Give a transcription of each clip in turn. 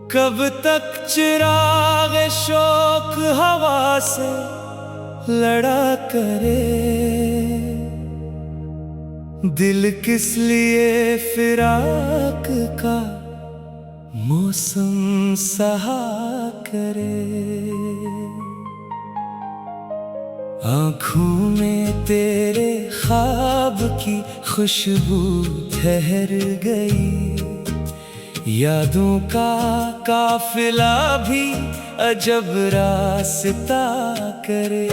कब तक चिराग शौक हवा से लड़ा करे, दिल किस लिए फिराक का मौसम सहा करे। आँखों में तेरे ख्वाब की खुशबू ठहर गई, यादों का काफिला भी अजब रास्ता करे।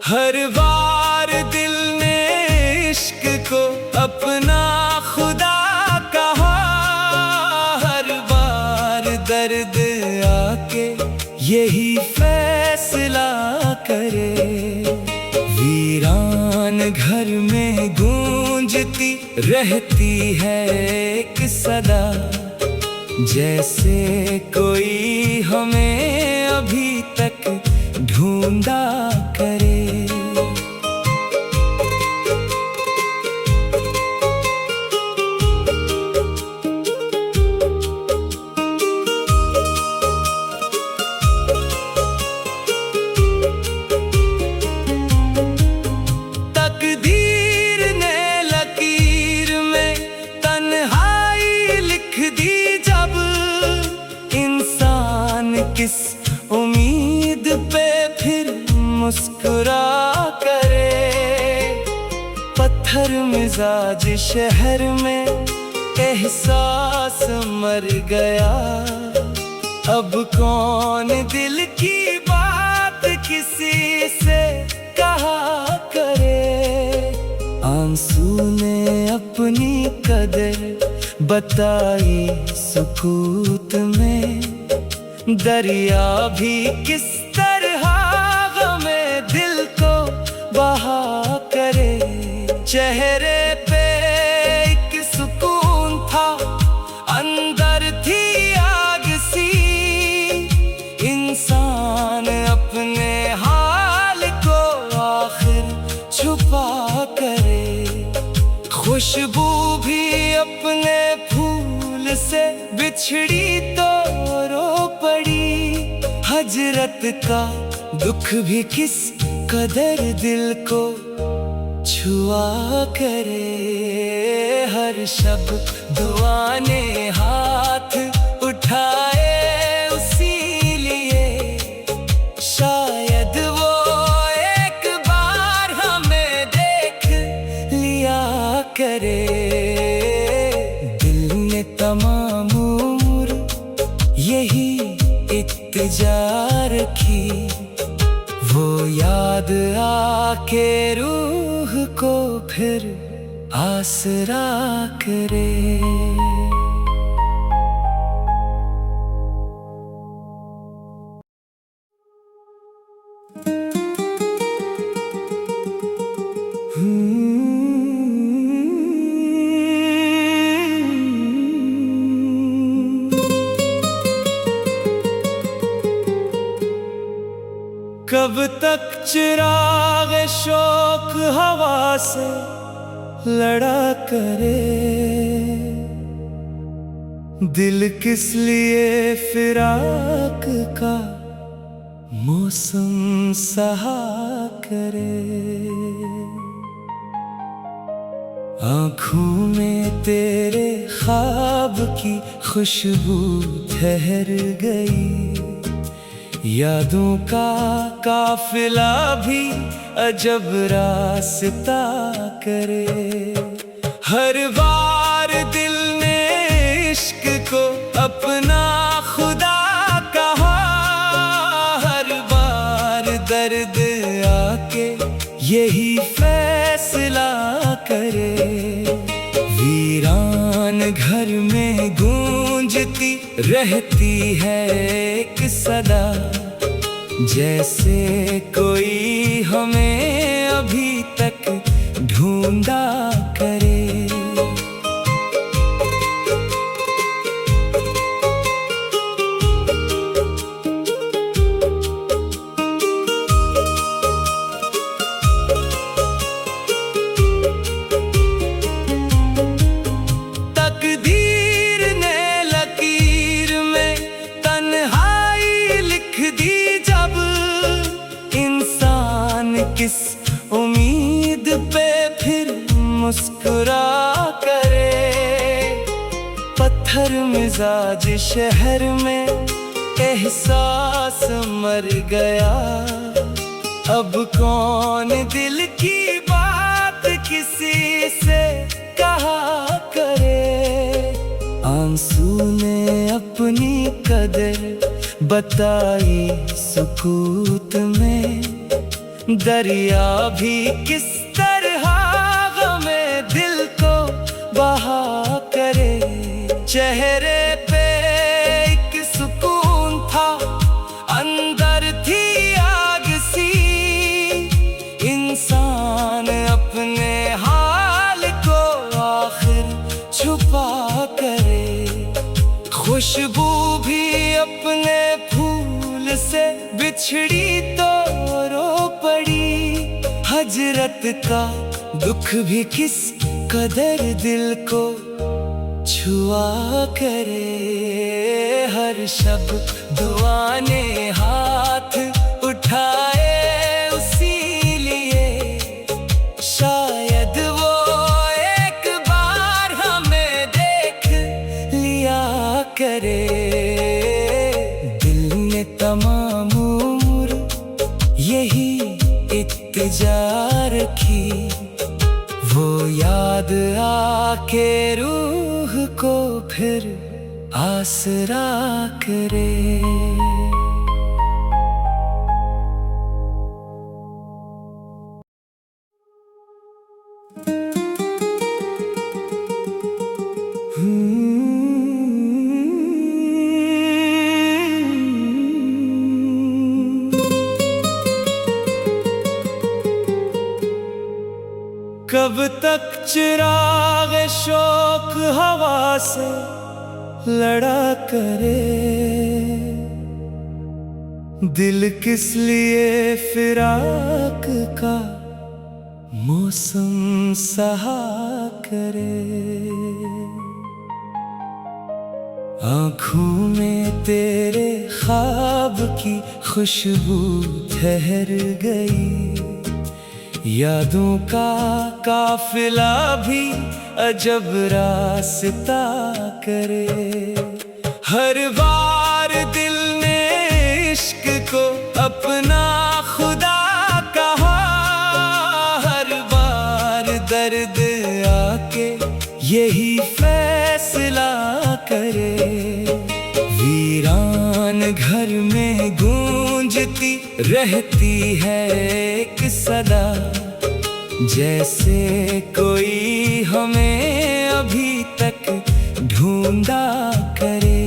हर बार दिल ने इश्क को अपना खुदा कहा, हर बार दर्द आके यही फैसला करे। वीरान घर में गूंजती रहती है एक सदा, जैसे कोई हमें अभी तक ढूंढा करे। तकदीर ने लकीर में तन्हाई लिख दी जब, इंसान किस उम्मीद पे फिर मुस्कुरा करे। पत्थर मिजाज शहर में एहसास मर गया, अब कौन दिल की बात किसी से कहा करे। आंसू ने अपनी कदर बताई सुकूत में, दरिया भी किस तरह गमे दिल को बहा करे। चेहरे पे एक सुकून था, अंदर थी आग सी, इंसान अपने हाल को आखिर छुपा करे। खुशबू भी अपने फूल से बिछड़ी तो रो पड़ी, हजरत का दुख भी किस कदर दिल को छुआ करे। हर शब दुआ ने हाथ उठाए उसी लिए, शायद वो एक बार हमें देख लिया करे। दिल ने तमाम उम्र यही इत्तिजा रखी, वो याद आके रूह को फिर आसरा करे। कब तक चिराग शौक हवा से लड़ा करे, दिल किस लिए फिराक का मौसम सहा करे। आँखों में तेरे ख्वाब की खुशबू ठहर गई, यादों का काफिला भी अजब रास्ता करे। हर बार दिल ने इश्क को अपना खुदा कहा, हर बार दर्द आके यही फैसला करे। वीरान घर में गूंजती रहती है एक सदा, जैसे कोई हमें अभी तक ढूंढा करे। मुस्कुरा करे। पत्थर मिजाज शहर में एहसास मर गया। अब कौन दिल की बात किसी से कहा करे। आंसू ने अपनी कदर बताई सुकूत में। दरिया भी किस तरह गमे दिल को बहा करे। चेहरे पे एक सुकून था, अंदर थी आग सी। इंसान अपने हाल को आखिर छुपा करे। खुशबू भी अपने फूल से बिछड़ी तो रो पड़ी। हजरत का दुख भी किस कदर दिल को छुआ करे। हर शब दुआ ने हाथ उठाए उसी लिए। शायद वो एक बार हमें देख लिया करे। दिल ने तमाम उम्र यही इत्तिजा रखी। वो याद आके रूह को फिर आसरा करे। कब तक चिराग शौक हवा से लड़ा करे। दिल किस लिए फिराक का मौसम सहा करे। आँखों में तेरे ख्वाब की खुशबू ठहर गई। यादों का काफिला भी अजब रास्ता करे। हर बार दिल ने इश्क को अपना खुदा कहा। हर बार दर्द आके यही फैसला करे। वीरान घर में गूंजती रहती है एक सदा। जैसे कोई हमें अभी तक ढूंढा करे।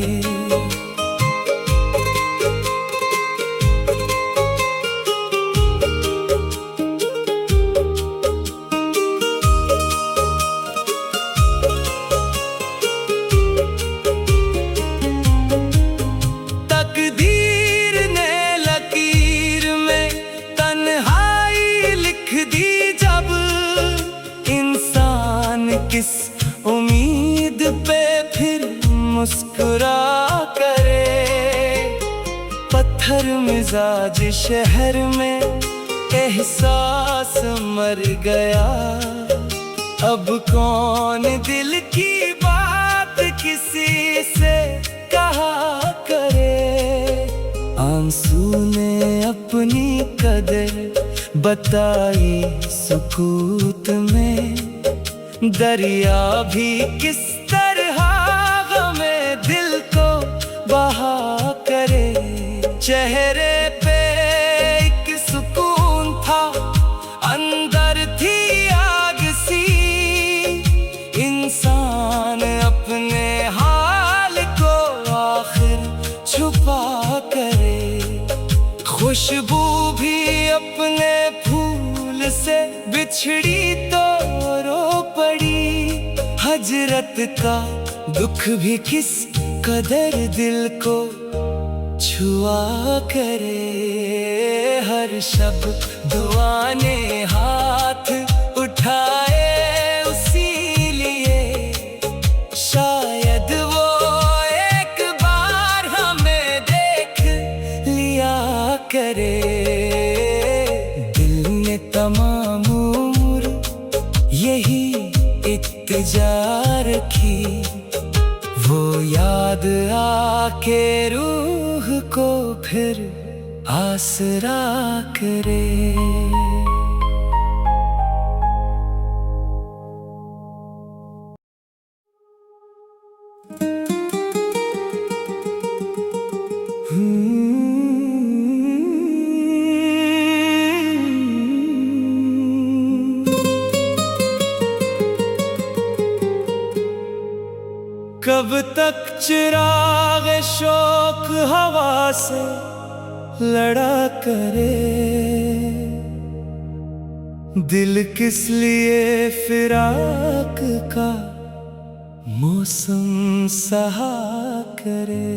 तकदीर ने लकीर में तन्हाई लिख दी। जब इंसान किस उम्मीद पे फिर मुस्कुरा करे। पत्थर मिजाज शहर में एहसास मर गया। अब कौन दिल की बात किसी से कहा करे। आंसू ने अपनी कदर बताई सुकूत में। दरिया भी किस तरह गमे दिल को बहा करे। चेहरे पे एक सुकून था, अंदर थी आग सी। इंसान अपने हाल को आखिर छुपा करे। खुशबू भी अपने फूल से बिछड़ी तो रो पड़ी। हजरत का दुख भी किस कदर दिल को छुआ करे। हर शब दुआ ने हाथ उठाए उसी लिए। शायद वो एक बार हमें देख लिया करे। दिल ने तमाम उम्र यही इल्तिजा रखी, वो याद आके रूह को फिर आसरा करे। कब तक चिराग शौक हवा से लड़ा करे, दिल किस लिए फिराक का मौसम सहा करे।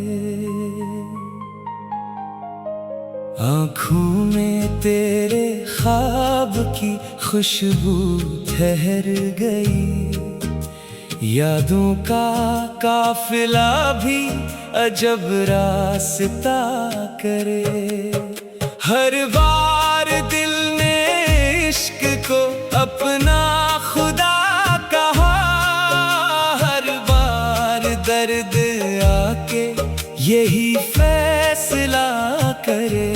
आँखों में तेरे ख्वाब की खुशबू ठहर गई, यादों का काफिला भी अजब रास्ता करे। हर बार दिल ने इश्क को अपना खुदा कहा, हर बार दर्द आके यही फैसला करे।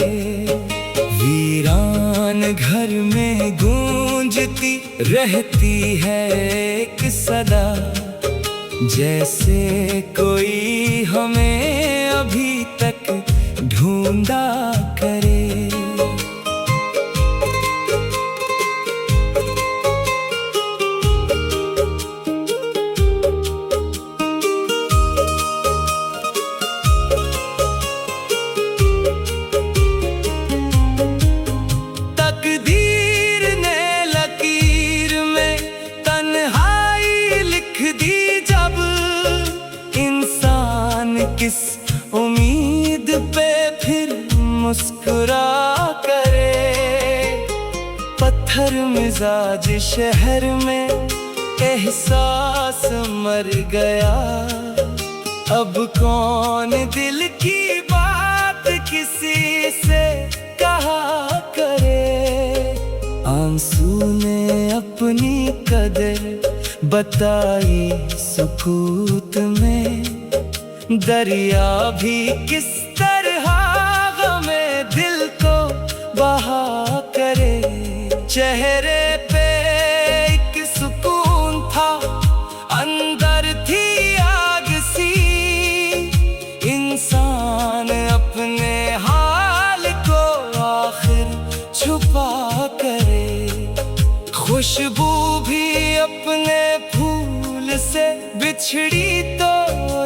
वीरान घर में गूंजती रहती है एक सदा, जैसे कोई हमें अभी तक ढूंढा करे। किस उम्मीद पे फिर मुस्कुरा करे। पत्थर मिजाज शहर में एहसास मर गया, अब कौन दिल की बात किसी से कहा करे। आंसू ने अपनी कदर बताई सुकूत में, दरिया भी किस तरह गमे दिल को बहा करे। चेहरे पे एक सुकून था, अंदर थी आग सी। इंसान अपने हाल को आखिर छुपा करे, खुशबू भी अपने फूल से बिछड़ी तो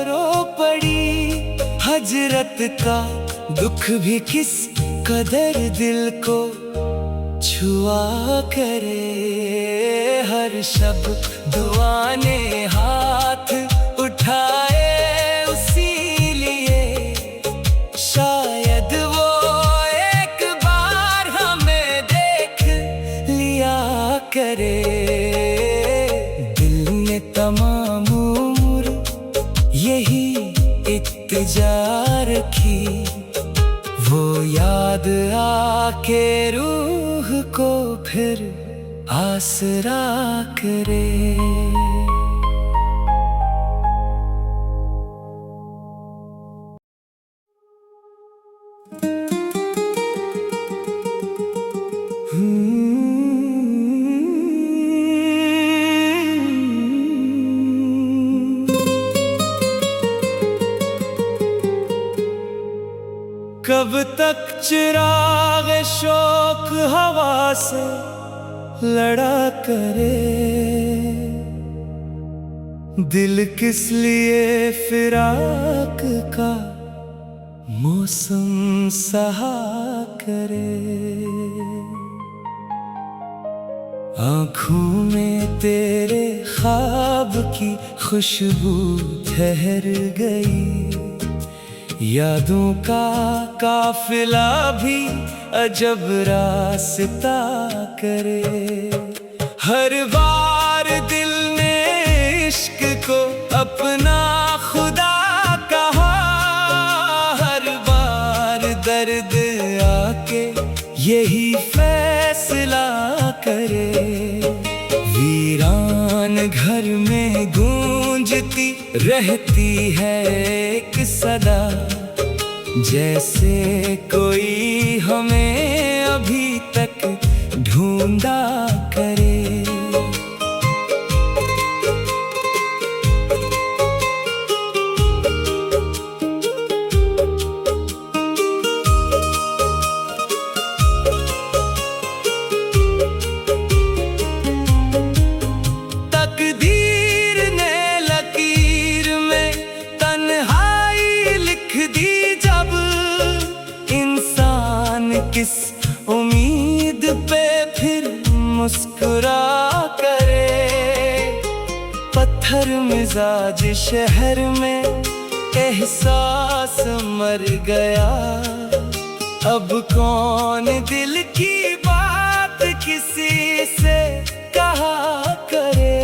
रो पड़ी। हजरत का दुख भी किस कदर दिल को छुआ करे। हर शब दुआ ने हाथ उठाए उसी लिए, शायद वो एक बार हमें देख लिया करे। दिल ने तमाम उम्र यही इल्तिजा रखी, वो याद आके रूह को फिर आसरा करे। कब तक चिराग शौक हवा से लड़ा करे, दिल किस लिए फिराक का मौसम सहा करे। आँखों में तेरे ख्वाब की खुशबू ठहर गई, यादों का काफिला भी अजब रास्ता करे। हर बार दिल ने इश्क को अपना खुदा कहा, हर बार दर्द आके यही फैसला करे। वीरान घर में गूंजती रहती है एक सदा, जैसे कोई हमें अभी तक ढूंढा करे। तकदीर ने लकीर में तन्हाई लिख दी जब, इंसान किस उम्मीद पे फिर मुस्कुरा करे। पत्थर मिजाज शहर में एहसास मर गया, अब कौन दिल की बात किसी से कहा करे।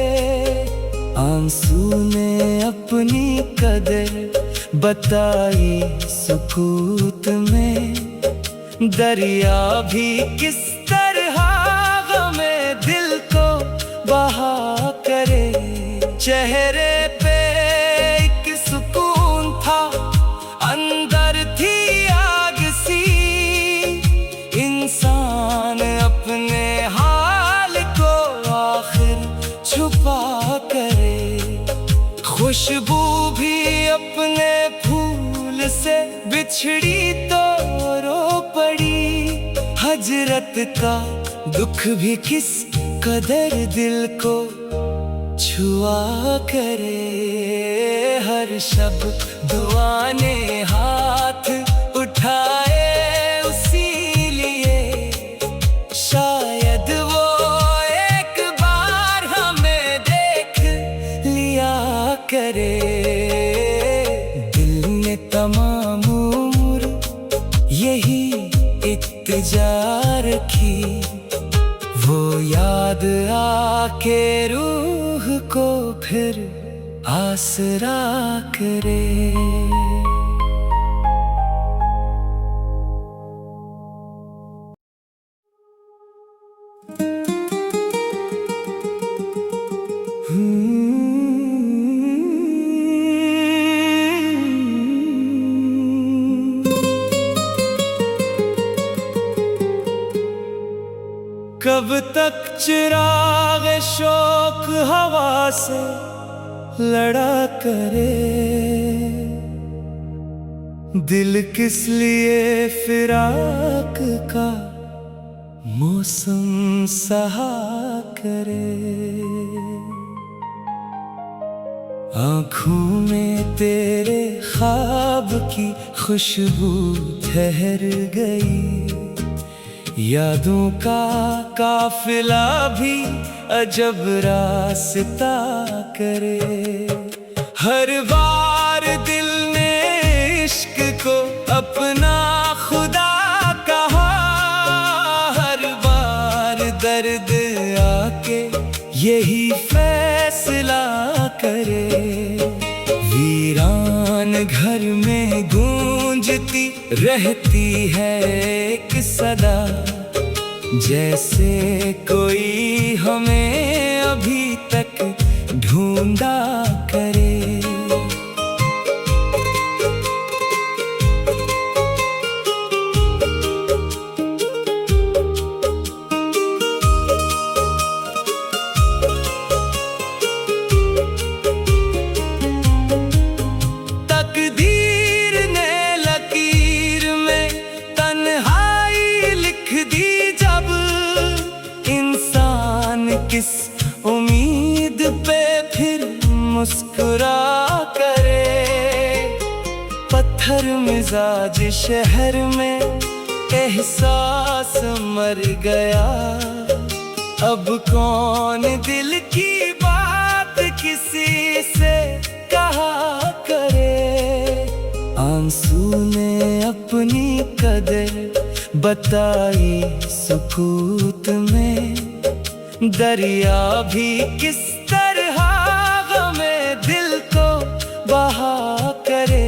आंसू ने अपनी कदर बताई सुकूत में, दरिया भी किस तरह गमे दिल को बहा करे। चेहरे पे एक सुकून था, अंदर थी आग सी, इंसान अपने हाल को आखिर छुपा करे। खुशबू भी अपने फूल से बिछड़ी तो रो पड़ी, हजरत का दुख भी किस कदर दिल को छुआ करे। हर शब दुआ ने हाथ उठाए उसी लिए, शायद वो एक बार हमें देख लिया करे। दिल ने तमाम उम्र यही इत्तिजा रखी, वो याद आके रूह को फिर आसरा करे। कब तक चिराग शौक हवा से लड़ा करे, दिल किस लिए फिराक का मौसम सहा करे। आँखों में तेरे ख्वाब की खुशबू ठहर गई, यादों का काफिला भी अजब रास्ता करे। हर बार दिल ने इश्क को अपना खुदा कहा, हर बार दर्द आके यही फैसला करे। वीरान घर में गूंजती रहती है एक सदा, जैसे कोई हमें अभी तक ढूंढा करे। तकदीर ने लकीर में तन्हाई लिख दी जब, इंसान किस उम्मीद पे फिर मुस्कुरा करे। पत्थर मिजाज शहर में एहसास मर गया, अब कौन दिल की बात किसी से कहा करे। आंसू ने अपनी कदर बताई सुकूत में, दरिया भी किस तरह गमे दिल को बहा करे।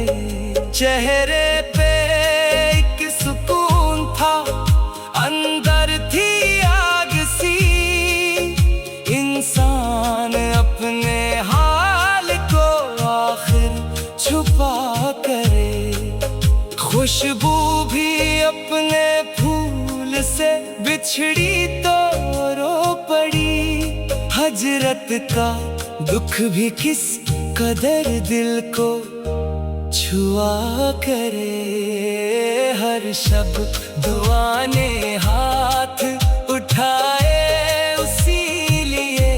चेहरे पे एक सुकून था, अंदर थी आग सी, इंसान अपने करे। खुशबू भी अपने फूल से बिछड़ी तो रो पड़ी। हजरत का दुख भी किस कदर दिल को छुआ करे। हर शब दुआ ने हाथ उठाए उसी लिए,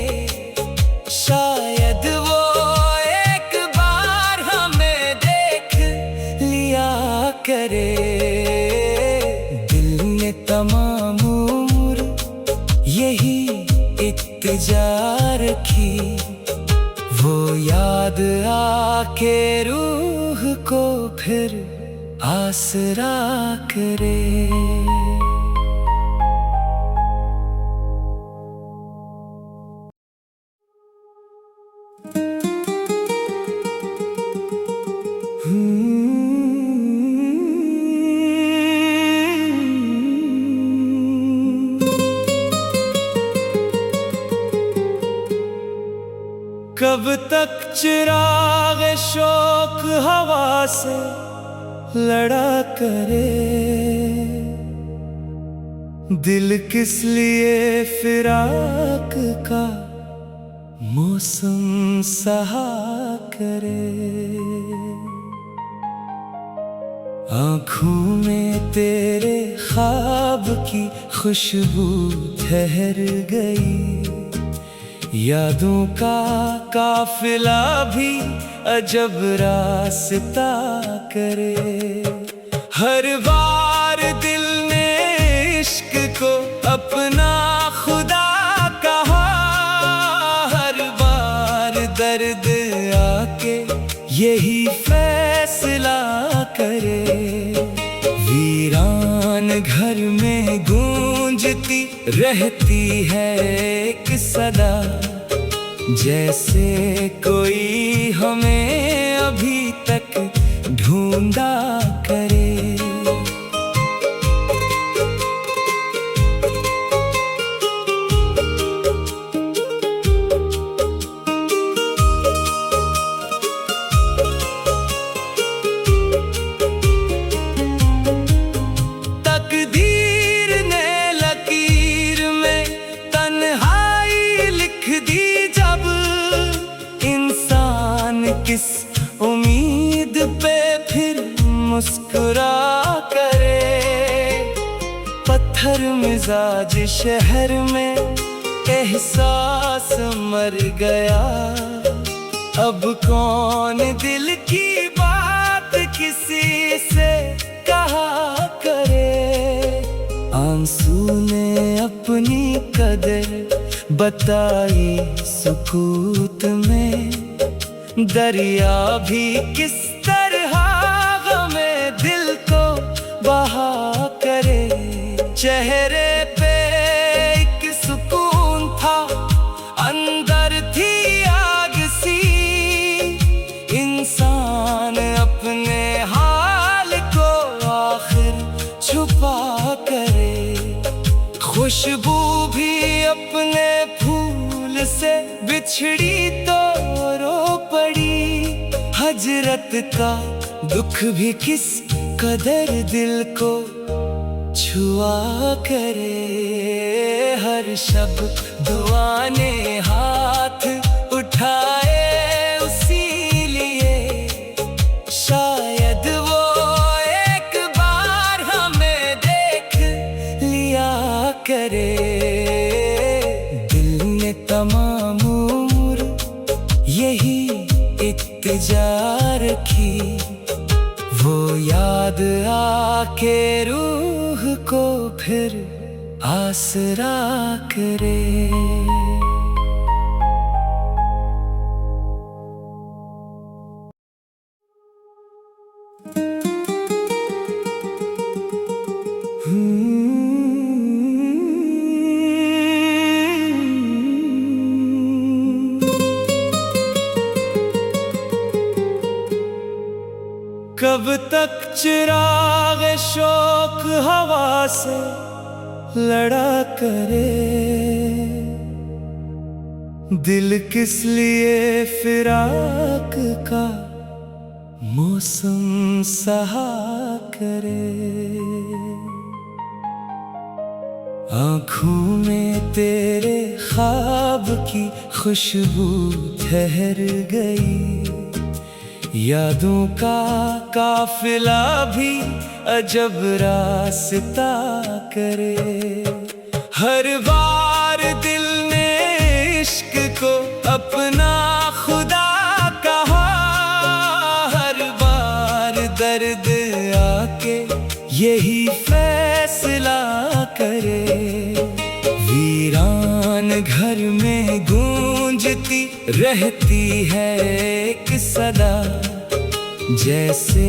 शायद वो एक बार हमें देख लिया करे। दिल ने तमाम उम्र यही इल्तिजा रखी, वो याद आके रूह को फिर आसरा करे। कब तक चिराग शौक हवा से लड़ा करे। दिल किस लिए फिराक का मौसम सहा करे। आँखों में तेरे ख्वाब की खुशबू ठहर गई। यादों का काफिला भी अजब रास्ता करे। हर बार दिल ने इश्क को अपना खुदा कहा। हर बार दर्द आके यही फैसला करे। वीरान घर में गूंजती रहती है एक सदा, जैसे कोई हमें अभी तक ढूंढा करे। तकदीर ने लकीर में तन्हाई लिख दी जब, इंसान किस उम्मीद पे फिर मुस्कुरा करे। पत्थर मिजाज शहर में एहसास मर गया। अब कौन दिल की बात किसी से कहा करे। आंसू ने अपनी कदर बताई सुकूत में। दरिया भी किस तरह गमे दिल को बहा करे। चेहरे पे एक सुकून था, अंदर थी आग सी। इंसान अपने हाल को आखिर छुपा करे। खुशबू भी अपने फूल से बिछड़ी तो रो पड़ी। हजरत का दुख भी किस कदर दिल को छुआ करे। हर शब दुआ ने हाथ उठाए उसी लिए, शायद वो एक बार हमें देख लिया करे। दिल ने तमाम उम्र यही इल्तिजा रखी, वो याद आके रूह को फिर आसरा करे। कब तक चिराग शौक हवा से लड़ा करे। दिल किस लिए फिराक का मौसम सहा करे। आँखों में तेरे ख्वाब की खुशबू ठहर गई। यादों का काफिला भी अजब रास्ता करे। हर बार दिल ने इश्क को अपना खुदा कहा। हर बार दर्द आके यही फैसला करे। वीरान घर में गूंजती रहती है एक सदा, जैसे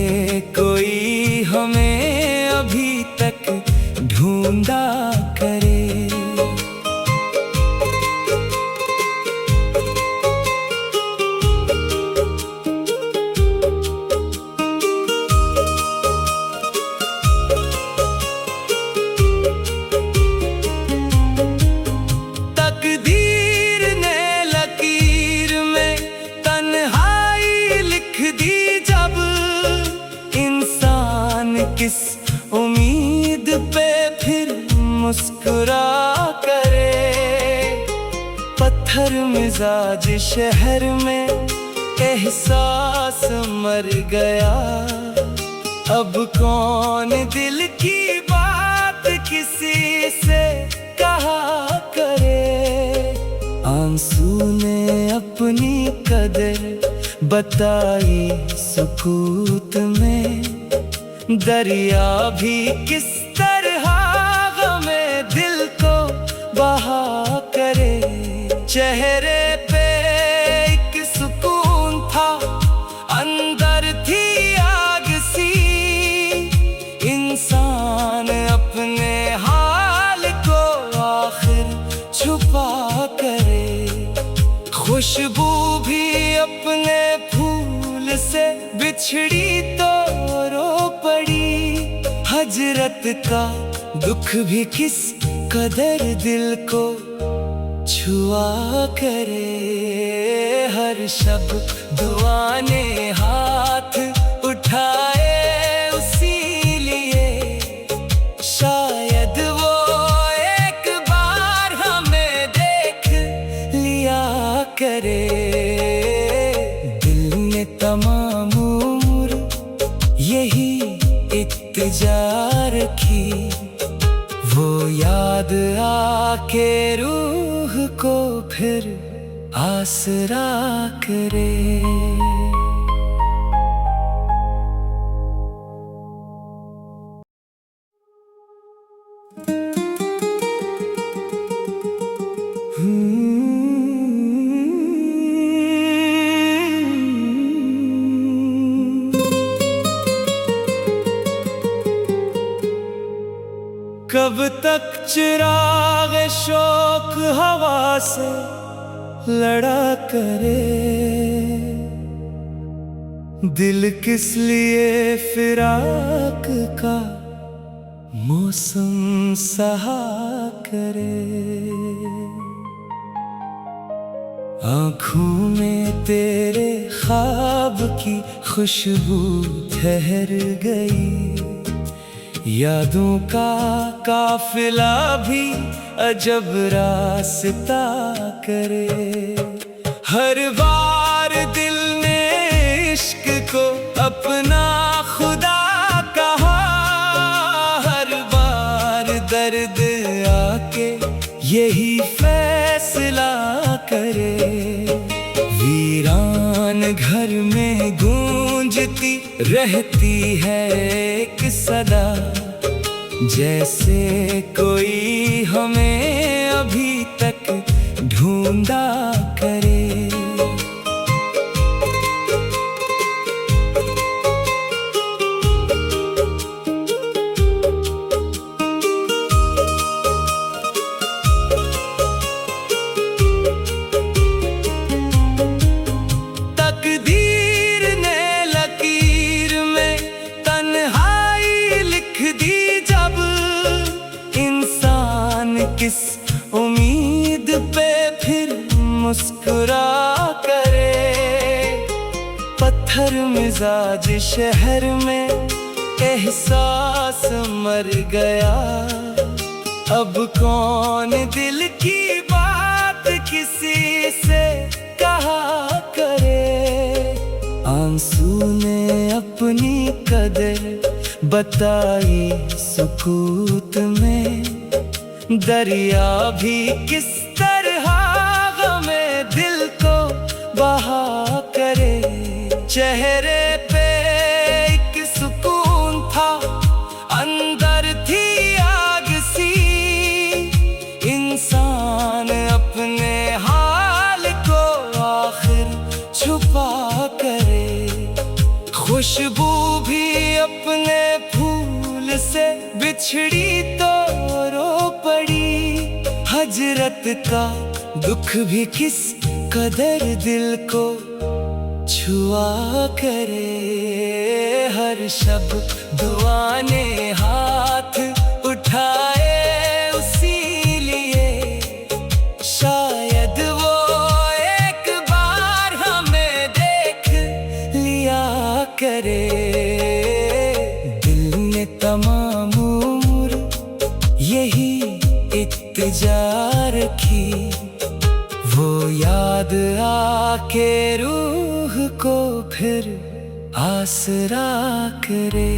कोई हमें अभी तक ढूंढा करे। तकदीर ने लकीर में तन्हाई लिख दी जब, इंसान किस उम्मीद पे फिर मुस्कुरा करे। पत्थर मिजाज शहर में एहसास मर गया। अब कौन दिल की बात किसी से कहा करे। आंसू ने अपनी कदर बताई सुकूत में। दरिया भी किस तरह गमे दिल को बहा करे। चेहरे पे एक सुकून था, अंदर थी आग सी। इंसान अपने हाल को आखिर छुपा करे। खुशबू भी अपने फूल से बिछड़ी तो रो पड़ी। हजरत का दुख भी किस कदर दिल को छुआ करे। हर शब्द दुआ ने हाथ उठाए उसी लिए। शायद वो एक बार हमें देख लिया करे। दिल ने तमाम उम्र यही इत्तिजा रखी। वो याद आके रूह को फिर आसरा करे। कब तक चिराग शौक हवा से लड़ा करे। दिल किस लिए फिराक का मौसम सहा करे। आँखों में तेरे ख्वाब की खुशबू ठहर गई। यादों का काफिला भी अजब रास्ता करे। हर बार दिल ने इश्क को अपना खुदा कहा। हर बार दर्द आके यही फैसला करे। वीरान घर में गूंजती रहती है एक सदा, जैसे कोई हमें अभी तक ढूंढा करे। तकदीर ने लकीर में तन्हाई लिख दी जब, इंसान किस उम्मीद पे फिर मुस्कुरा पत्थर मिजाज शहर में एहसास मर गया। अब कौन दिल की बात किसी से कहा करे। आंसू ने अपनी कदर बताई सुकूत में, दरिया भी किस तरह हमें दिल को बहा करे। चेहरे पे एक सुकून था, अंदर थी आग सी। इंसान अपने हाल को आखिर छुपा करे। खुशबू भी अपने फूल से बिछड़ी तो रो पड़ी। हजरत का दुख भी किस कदर दिल को छुआ करे। हर शब्द दुआ ने हाथ उठाए उसी लिए, शायद वो एक बार हमें देख लिया करे। दिल ने तमाम उम्र यही इत्तिजा रखी, वो याद आके रूह को फिर आसरा करे।